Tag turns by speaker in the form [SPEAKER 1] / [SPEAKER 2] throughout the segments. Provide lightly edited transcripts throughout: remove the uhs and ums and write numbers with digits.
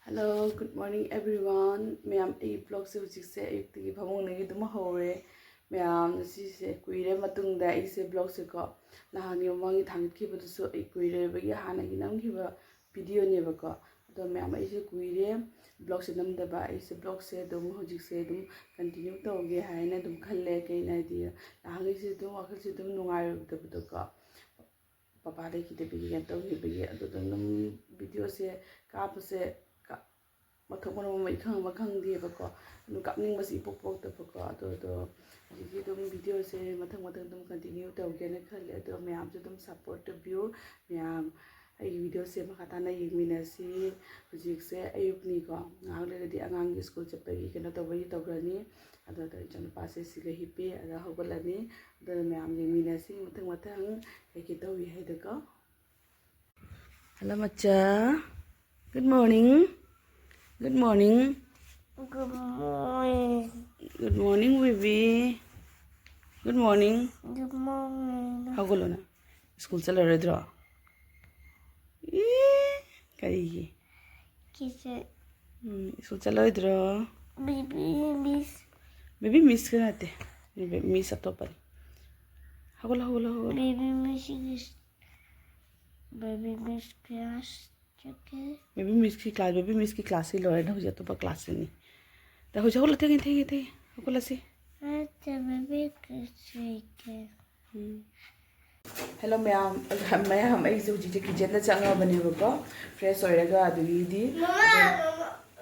[SPEAKER 1] Hello, good morning everyone. Ma'am, a blog se hujik se ayuk tigi phamong nagi dum hore. Ma'am, si se kuire matung da se blog se ko nahan yomangi thangit ki badu so ay kuire bagi hana gi nam ki ba video ne ba ko. Ado ma'am ay se kuire blog se nam da ba ay se blog se dum hujik se dum continue to ge haina dum khalle kay na di nahan se dum wakal se dum nungai da badu ko. Papa de ki de bigi gan to gi bigi ado dum video se ka se mathok marom mai khang ba khang di ba ko nu kapning ba si pok pok ta ba ko to ji dum video se mathang dum continue to ge na khale to myam ju dum support to view myam ai video se ma khata na ying mina si hujik se ayuk ni ko ngak le di angang gi school chap gi kena to bai to grani ado to jan pa se si ga hipi ada hogalani do myam ying mina si mathang ai ki to wi hai da ko hello macha good morning. Good morning.
[SPEAKER 2] Good morning.
[SPEAKER 1] Good morning, baby. Good morning.
[SPEAKER 2] Good morning.
[SPEAKER 1] How go na? School chala redro. Kari.
[SPEAKER 2] Kise.
[SPEAKER 1] School chala redro.
[SPEAKER 2] Baby miss.
[SPEAKER 1] Baby miss kana te. Baby miss atopari. How go.
[SPEAKER 2] Baby miss is. Baby miss class. Okay.
[SPEAKER 1] Baby miss की class ही लोग हो जाता है class नहीं तो हो जाओ लते थे हो को लसी
[SPEAKER 2] अच्छा baby कैसे
[SPEAKER 1] हेलो मैम मैं हम एक जो चीज़ किचन में चंगा बने हुए फ्रेश हो रहेगा अभी दी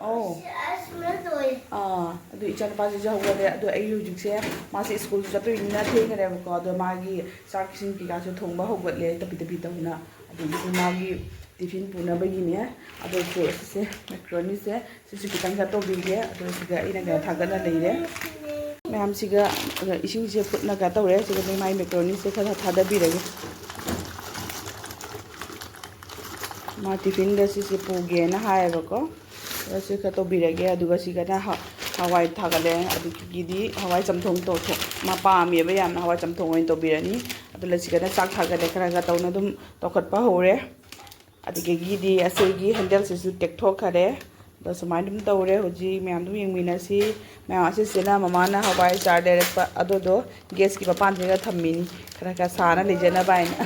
[SPEAKER 1] ओह अभी इचन पास जो हुआ है तो एक जो से मासे स्कूल से तो इन्ना थे करे वो तो मागी सार किसी की का जो थोंबा हो गया ले तभी तो ना अभी मागी टिफिन पुना बगिने अदो से मैक्रोनी से खितंग तो बिगे अदो सिगा इना थागना लेरे मैम सिगा इसिंग से फुटना का तौरे सिगा माई मैक्रोनी से खरा थादा बिरगे मा टिफिन द से पुगे ना हायबको से खतो बिरगे अदुगा सिगा ना हवाई थागले अदुगी हवाई चमथोंग तो मा पामेबे याम हवाई चमथोंग ओइन तो बिरनी अदु लसिगा ना चाक थागले खरा तौना दुम तोखटपा होरे अदगी असेगी हैंडल से टेक्थोखरे तो सुमाइन दुम तौरे होजी मैम दुम यंगमिनासी मैम असेना ममाना हवाई चार डायरेक्ट अदोदो गैस की मपान जगह थम्मिनी खरा साना लेजना बायना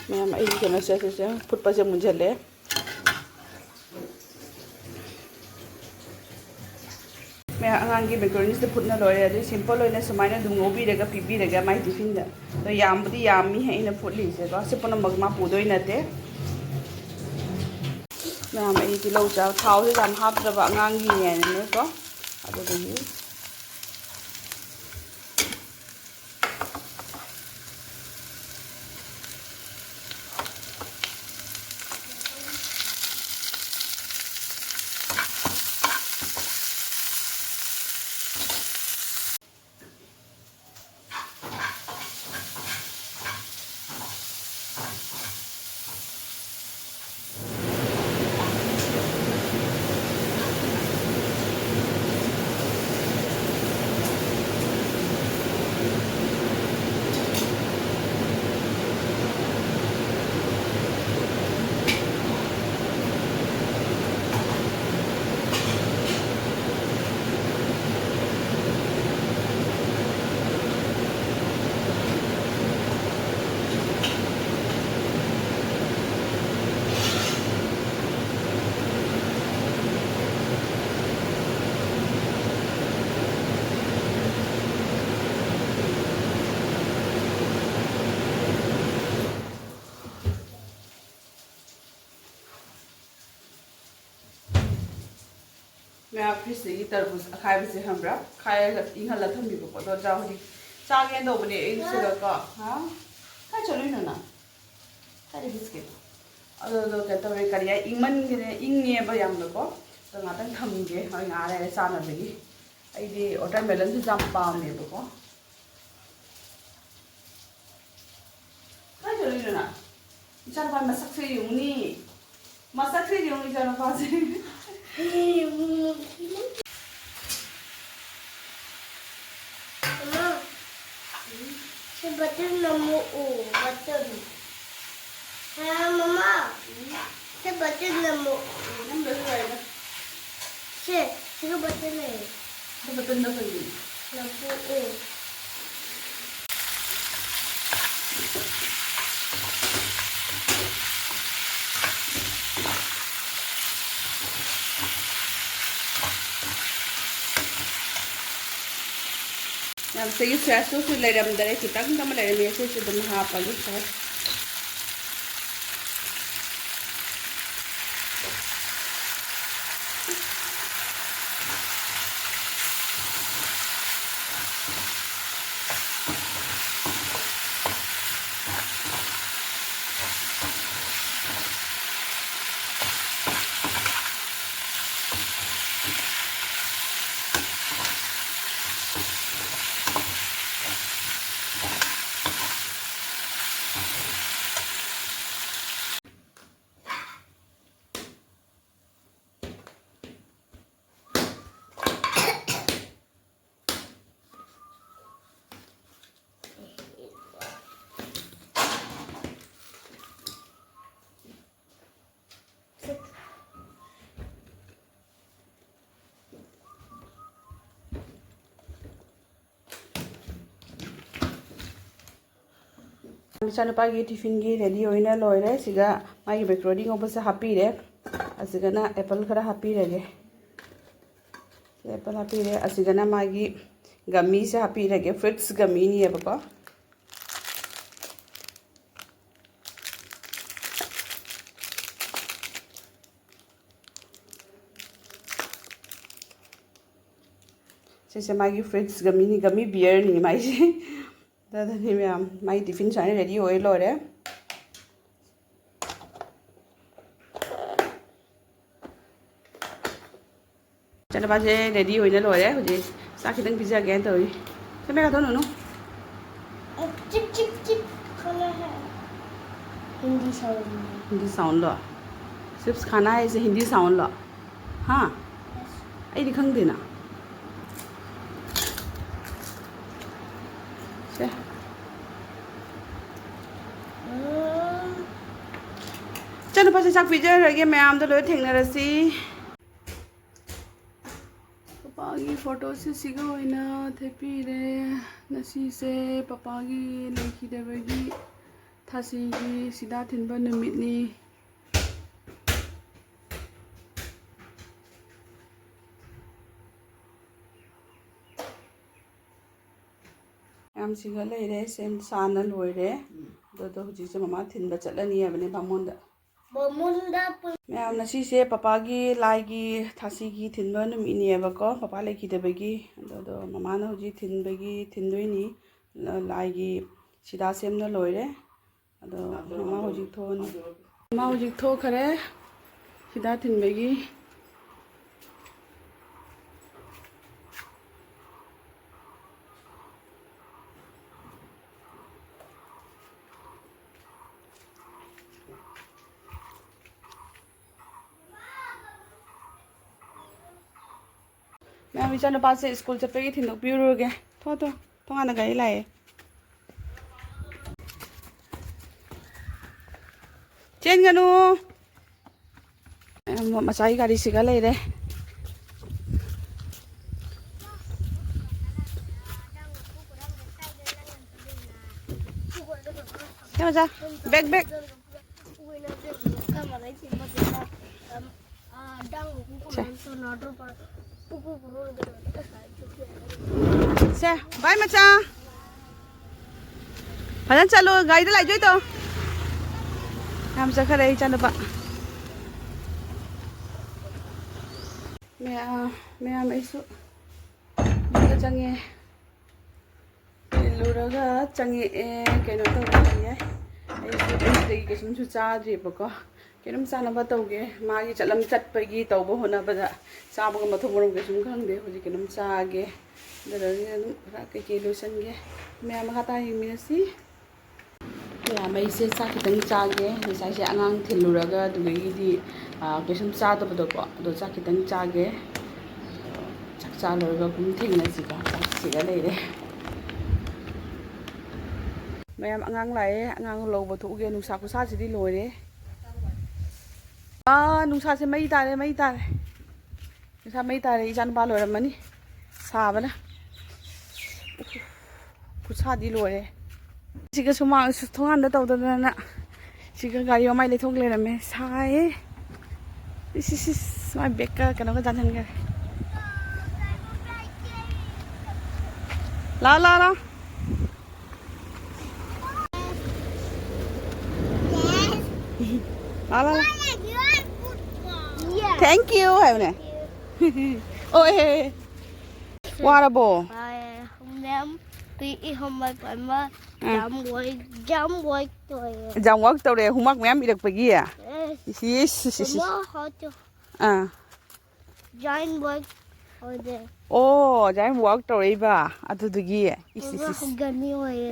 [SPEAKER 1] मैम आई केनो से फुटपा से मुंझले मैं आंगी मैक्रोनी से फुटना लोरे सिंपल होने सुमाइना दुंगोबीरेगा पीबीरेगा माई टिफिन दा तो यामबुदी यामी है इन फुटलीसे को से पुनम मगमा पुदोई नते मैम आई तिलौ चा थाव से जाम हापद्रबा आंगी ने को अदुगी मैं फिर से तरबूज खाए से हमरा खाए इंगल थम्बी को तो जा होदी चागे दो बने इन से को हां का चलो ना का बिस्किट अदो के तो रे करिया इंगमन के इंगे ब याम को तो ngaतन थम्गे हय nga रे चाना बगी आइदी वाटरमेलन से जाम पामे को का चलो ना इचार बा मसक से युनी जाना पासे
[SPEAKER 2] बटन नमो ओ बटन हाँ मम्मा 제 버튼은 뭐?
[SPEAKER 1] 남자도 와야
[SPEAKER 2] 제가 버튼을.
[SPEAKER 1] 돼. 또 넣어서 이.
[SPEAKER 2] 넣고.
[SPEAKER 1] ꯌꯥꯝ ꯁꯤꯒꯤ ꯁꯣꯁꯁꯨ ꯂꯩꯔꯝꯗꯔꯦ ꯈꯤꯇꯪ ꯑꯃ ꯂꯩꯔꯝꯃꯦ ꯁꯤꯁꯨ ꯑꯗꯨꯝ ꯍꯥꯞꯄꯒꯦ ꯁꯣꯁ ꯏꯆꯥꯅꯨꯄꯥꯒꯤ ꯇꯤꯐꯤꯟꯒꯤ ꯔꯦꯗꯤ ꯑꯣꯏꯅ ꯂꯣꯏꯔꯦ ꯁꯤꯒ ꯃꯥꯒꯤ ꯃꯦꯀ꯭ꯔꯣꯅꯤ ꯉꯧꯕꯁꯦ ꯍꯥꯞꯄꯤꯔꯦ ꯑꯁꯤꯒꯅ ꯑꯦꯄꯜ ꯈꯔ ꯍꯥꯞꯄꯤꯔꯒꯦ ꯑꯦꯄꯜ ꯍꯥꯞꯄꯤꯔꯦ ꯑꯁꯤꯒꯅ ꯃꯥꯒꯤ ꯒꯝꯃꯤꯁꯦ ꯍꯥꯞꯄꯤꯔꯒꯦ ꯐ꯭ꯔꯨꯏꯠꯁ ꯒꯝꯃꯤꯅꯤꯌꯦꯕꯀꯣ ꯁꯤꯁꯦ ꯃꯥꯒꯤ ꯐ꯭ꯔꯨꯏꯠꯁ ꯒꯝꯃꯤꯅꯤ ꯒꯝꯃꯤ ꯕꯤꯌꯔꯅꯤ ꯃꯥꯏꯁꯦ ꯑꯗꯨꯗꯅꯤ ꯃꯌꯥꯝ ꯃꯥꯒꯤ ꯇꯤꯐꯤꯟ ꯁꯨꯃꯥꯏꯅ ꯔꯦꯗꯤ ꯑꯣꯏ ꯂꯣꯏꯔꯦ ꯏꯆꯥꯅꯨꯄꯥꯁꯦ ꯔꯦꯗꯤ ꯑꯣꯏꯅ ꯂꯣꯏꯔꯦ ꯍꯧꯖꯤꯛ ꯆꯥꯛ ꯈꯤꯇꯪ ꯄꯤꯖꯒꯦꯅ ꯇꯧꯔꯤ ꯁꯦꯝꯃꯦ ꯀꯥꯊꯣꯛꯅꯨ
[SPEAKER 2] चिप चिप चिप खाना है हिंदी साउंड
[SPEAKER 1] हिंदी साउंड लो चिप्स खाना है इसे हिंदी साउंड लो हाँ अꯩꯗꯤ ꯈꯪꯗꯦꯅ ꯁꯦ ꯏꯆꯥꯅꯨꯄꯥꯁꯦ ꯆꯥꯛ ꯄꯤꯖꯔꯒꯦ ꯃꯌꯥꯝꯗꯣ ꯂꯣꯏ ꯊꯦꯡꯅꯔꯁꯤ ꯄꯄꯥꯒꯤ ꯐꯣꯇꯣꯁꯦ ꯁꯤꯒ ꯑꯣꯏꯅ ꯊꯦꯠꯄꯤꯔꯦ ꯉꯁꯤꯁꯦ ꯄꯄꯥꯒꯤ ꯂꯩꯈꯤꯗꯕꯒꯤ ꯊꯥꯁꯤꯒꯤ ꯁꯤꯗꯥ ꯊꯤꯟꯕ ꯅꯨꯃꯤꯠꯅꯤ ꯌꯥꯝ ꯁꯤꯒ ꯂꯩꯔꯦ ꯁꯦꯝ ꯁꯥꯅ ꯂꯣꯏꯔꯦ ꯑꯗꯨꯗꯣ ꯍꯧꯖꯤꯛꯁꯦ ꯃꯃꯥ ꯊꯤꯟꯕ ꯆꯠꯂꯅꯤ ꯍꯥꯏꯕꯅꯦ ꯕꯥꯃꯣꯟꯗ ꯃꯌꯥꯝ ꯉꯁꯤꯁꯦ ꯄꯄꯥꯒꯤ ꯂꯥꯏꯒꯤ ꯊꯥꯁꯤꯒꯤ ꯊꯤꯟꯕ ꯅꯨꯃꯤꯠꯅꯦꯕꯀꯣ ꯄꯄꯥ ꯂꯩꯈꯤꯗꯕꯒꯤ ꯑꯗꯣ ꯃꯃꯥꯅ ꯍꯧꯖꯤꯛ ꯊꯤꯟꯗꯣꯏꯅꯤ ꯂꯥꯏꯒꯤ ꯁꯤꯗꯥ ꯁꯦꯝꯅ ꯂꯣꯏꯔꯦ ꯑꯗꯣ ꯃꯃꯥ ꯍꯧꯖꯤꯛ ꯊꯣꯛꯑꯅꯤ ꯃꯃꯥ ꯍꯧꯖꯤꯛ ꯊꯣꯛꯈꯔꯦ ꯁꯤꯗꯥ ꯊꯤꯟꯕꯒꯤ ꯃꯌꯥꯝ ꯏꯆꯥꯅꯨꯄꯥꯁꯦ ꯁ꯭ꯀꯨꯜ ꯆꯠꯄꯒꯤ ꯊꯤꯟꯗꯣꯛꯄꯤꯔꯨꯔꯒꯦ ꯊꯣꯡꯒꯥꯟꯗ ꯒꯥꯔꯤ ꯂꯥꯛꯑꯦ ꯆꯦꯟꯒꯅꯨ ꯃꯆꯥꯒꯤ ꯒꯥꯔꯤꯁꯤꯒ ꯂꯩꯔꯦ ꯁꯦ ꯃꯆꯥ ꯕꯦꯛ ꯁꯦ ꯕꯥꯏ ꯃꯆꯥ ꯐꯖꯅ ꯆꯠꯂꯣ ꯒꯥꯔꯤꯗ ꯂꯥꯛꯏꯗꯣꯏꯗꯣ ꯌꯥꯝ ꯆꯠꯈꯔꯦ ꯏꯆꯥꯅꯨꯄꯥ ꯃꯌꯥꯝ ꯑꯩꯁꯨ ꯌꯨꯝꯗ ꯆꯪꯉꯦ ꯊꯤꯜꯂꯨꯔꯒ ꯆꯪꯉꯛꯑꯦ ꯀꯩꯅꯣ ꯇꯧꯕ ꯌꯥꯏ ꯑꯩꯁꯨ ꯑꯌꯨꯛꯇꯒꯤ ꯀꯩꯁꯨꯝꯁꯨ ꯆꯥꯗ꯭ꯔꯤꯕꯀꯣ ꯀꯩꯅꯣꯝ ꯆꯥꯅꯕ ꯇꯧꯒꯦ ꯃꯥꯒꯤ ꯆꯠꯄꯒꯤ ꯇꯧꯕ ꯍꯣꯠꯅꯕꯗ ꯆꯥꯕꯒ ꯃꯊꯣꯡ ꯃꯔꯝ ꯀꯩꯁꯨꯝ ꯈꯪꯗꯦ ꯍꯧꯖꯤꯛ ꯀꯩꯅꯣꯝ ꯆꯥꯒꯦ ꯑꯗꯨꯗꯒꯤ ꯑꯗꯨꯝ ꯈꯔ ꯀꯩꯀꯩ ꯂꯣꯏꯁꯟꯒꯦ ꯃꯌꯥꯝ ꯃꯈꯥ ꯇꯥ ꯌꯦꯡꯃꯤꯟꯅꯁꯤ ꯃꯌꯥꯝ ꯑꯩꯁꯦ ꯆꯥꯛ ꯈꯤꯇꯪ ꯆꯥꯒꯦ ꯉꯁꯥꯏꯁꯦ ꯑꯉꯥꯡ ꯊꯤꯜꯂꯨꯔꯒ ꯑꯗꯨꯗꯒꯤꯗꯤ ꯀꯩꯁꯨꯝ ꯆꯥꯗꯕꯗꯣꯀꯣ ꯑꯗꯣ ꯆꯥꯛ ꯈꯤꯇꯪ ꯆꯥꯒꯦ ꯆꯥꯛ ꯆꯥ ꯂꯣꯏꯔꯒ ꯑꯗꯨꯝ ꯊꯦꯡꯅꯁꯤꯀꯣ ꯆꯥꯛꯁꯤꯒ ꯂꯩꯔꯦ ꯃꯌꯥꯝ ꯑꯉꯥꯡ ꯂꯥꯛꯑꯦ ꯑꯉꯥꯡ ꯂꯧꯕ ꯊꯣꯛꯎꯒꯦ ꯅꯨꯡꯁꯥ ꯈꯨꯁꯥꯁꯤꯗꯤ ꯂꯣꯏꯔꯦ ꯅꯨꯡꯁꯥꯁꯦ ꯃꯩ ꯇꯥꯔꯦ ꯃꯩ ꯇꯥꯔꯦ ꯅꯨꯡꯁꯥ ꯃꯩ ꯇꯥꯔꯦ ꯏꯆꯥꯅꯨꯄꯥ ꯂꯣꯏꯔꯝꯃꯅꯤ ꯁꯥꯕꯅ ꯈꯨꯠꯁꯥꯗꯤ ꯂꯣꯏꯔꯦ ꯁꯤꯒ ꯁꯨꯃꯥꯡ ꯊꯣꯡꯒꯥꯟꯗ ꯇꯧꯗꯗꯅ siga gari omai le thok le rame sai is my bekka kana ka jan ga la la la la la la thank you hai ne oi water ball jam work tau re humak mem irak pagi ya yes
[SPEAKER 2] giant work
[SPEAKER 1] oh giant work tau re ba adu dugi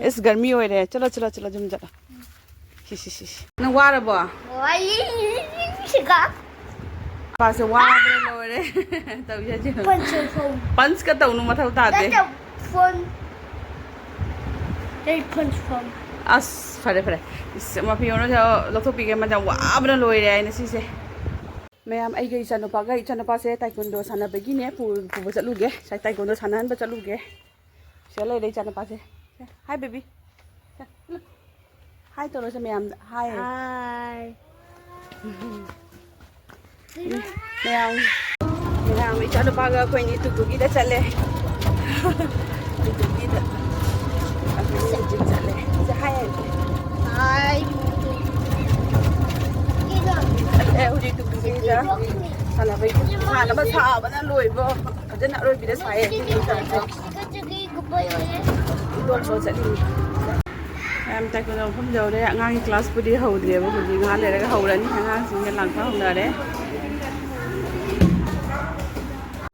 [SPEAKER 1] is garmi hoy re chalo chalo chalo jum jalo na water ball pa se water lo re tau ya ji punch ka tau nu ma thau ta de as fare fare is ma pi ono ja lo to pi ge ma ja wa bna loi re ai na si se ma'am आई गई इचानुपा से taekwondo सानबगी ने पुब चलुगे साइ taekwondo सानहन ब चलुगे से ले रे इचानुपा से hi baby hi तोरो से मैम हाय मैम इचानुपा गा कोई नी टुकटुकी दा चले टुकटुकी दा जिम चले से हाय 우리 뚝뚝이자 사나베 사나바 사바나 로이버 어제나 로이비데 사에 이걸 소자리 ताइक्वांडो फम जौरे आंगांगी क्लास पुदी हौद्रेबो हुजी nga लेरगा हौरानी आंगांसिंगे लांखा हौनारे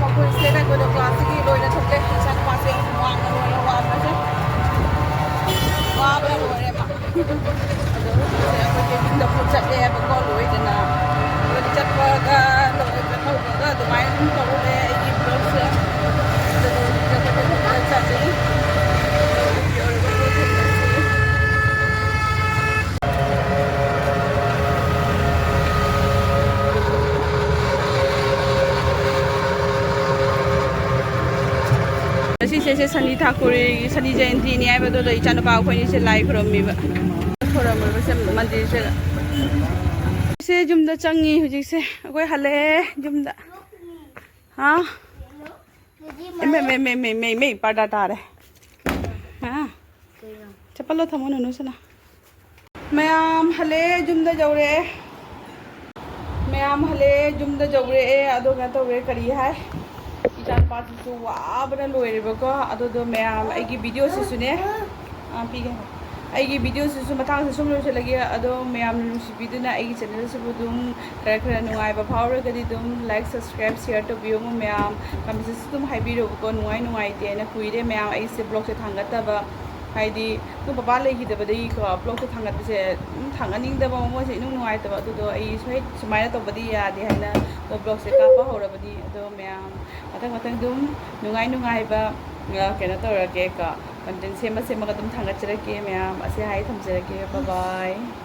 [SPEAKER 1] मखोय से ताइक्वांडो क्लास की लोइना थोके सान पासे वांगा लोइना वाबसे वाबरा लोइरे मा अदो से अखोय द फुट चले बको लोइदना लोइ चटवागा लोइगा हौगा द माइन तौरे ई ब्लॉग से अदो चले से सनी ठाकुर सनी जयंती ने आबदो द इचानुपा खोनी से लाई खरमिबा खरमबा से मंदिर से जुमदा चंगी हुजी से अकोय हले जुमदा हां मे पर्दा तारे हां चपलो थमो नु सना मैम हले जुमदा जौरे मैम हले जुमदा जौरे अदो गा तौरे करी है इचानुपा से वाबना लोइरेबको अदो मैम आइगी वीडियो से सुने पीगे आइगी वीडियो से मतांग से सुम लोइसलगे अदो मैम नुसिबिदुना आइगी चैनल से बुदुम खरा नुंगाइबा फावरगदि दुम लाइक सब्सक्राइब शेयर तो बियो मैम कमेंट से तुम हाइबिरोबको नुंगाइते ना कुइरे मैम आई से ब्लॉग से थांगतबा हाइदी तो बाबा लेगिदबदि को ब्लॉग से थांगतसे थांगनिंगदबा मोसे इनु नुंगाइतबा अदो आई सोय सुमाइना तबदि यादे हाइना तो ब्लॉग से कापा होरबदि अदो मैम मतंग दुम नुंगाइबा केना तौरगे का कंटेंट सेम सेमगा दुम थांगचरके मैम असे हाय थमजरके बाय बाय